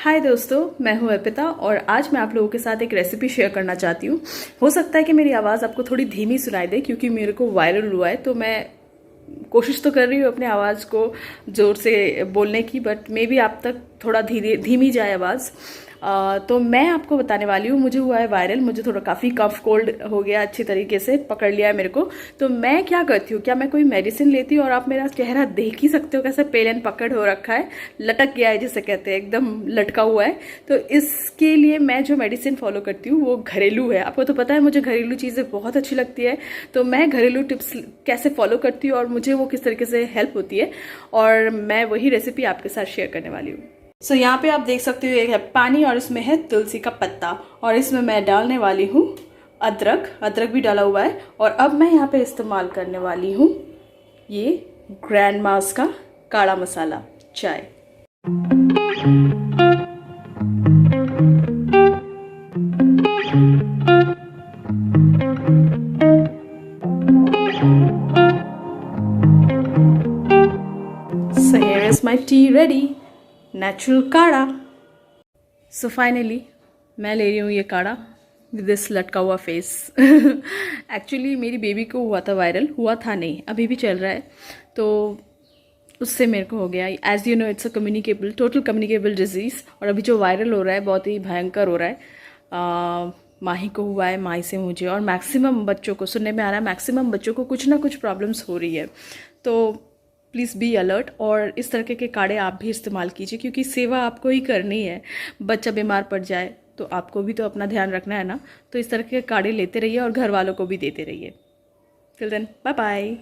हाय दोस्तों, मैं हूं अर्पिता और आज मैं आप लोगों के साथ एक रेसिपी शेयर करना चाहती हूं। हो सकता है कि मेरी आवाज़ आपको थोड़ी धीमी सुनाई दे क्योंकि मेरे को वायरल हुआ है, तो मैं कोशिश तो कर रही हूँ अपने आवाज़ को ज़ोर से बोलने की, बट मे बी आप तक थोड़ा धीमी जाए आवाज़। तो मैं आपको बताने वाली हूँ, मुझे हुआ है वायरल, मुझे थोड़ा काफ़ी कफ कोल्ड हो गया, अच्छी तरीके से पकड़ लिया है मेरे को। तो मैं क्या करती हूँ, क्या मैं कोई मेडिसिन लेती हूँ? और आप मेरा चेहरा देख ही सकते हो कैसे पेल एंड पकड़ हो रखा है, लटक गया है जिसे कहते हैं, एकदम लटका हुआ है। तो इसके लिए मैं जो मेडिसिन फॉलो करती हूँ वो घरेलू है। आपको तो पता है मुझे घरेलू चीज़ें बहुत अच्छी लगती है, तो मैं घरेलू टिप्स कैसे फॉलो करती हूँ और मुझे वो किस तरीके से हेल्प होती है, और मैं वही रेसिपी आपके साथ शेयर करने वाली हूँ। सो यहाँ पे आप देख सकते हो, एक है पानी और इसमें है तुलसी का पत्ता, और इसमें मैं डालने वाली हूँ अदरक भी डाला हुआ है। और अब मैं यहाँ पे इस्तेमाल करने वाली हूँ ये ग्रैंड मास का काढ़ा मसाला चाय। So here is my tea ready, natural काढ़ा। सो फाइनली मैं ले रही हूँ ये काढ़ा विद दिस लटका हुआ फेस। एक्चुअली मेरी बेबी को हुआ था वायरल, हुआ था नहीं, अभी भी चल रहा है, तो उससे मेरे को हो गया। As you know it's a total communicable disease, और अभी जो वायरल हो रहा है बहुत ही भयंकर हो रहा है। माही को हुआ है, माही से मुझे, और मैक्सिमम बच्चों को सुनने में आ रहा है, मैक्सिमम बच्चों को कुछ ना कुछ प्रॉब्लम्स हो रही है। तो प्लीज़ बी अलर्ट, और इस तरह के काढ़े आप भी इस्तेमाल कीजिए क्योंकि सेवा आपको ही करनी है। बच्चा बीमार पड़ जाए तो आपको भी तो अपना ध्यान रखना है ना। तो इस तरह के काढ़े लेते रहिए और घर वालों को भी देते रहिए। Till then, bye bye.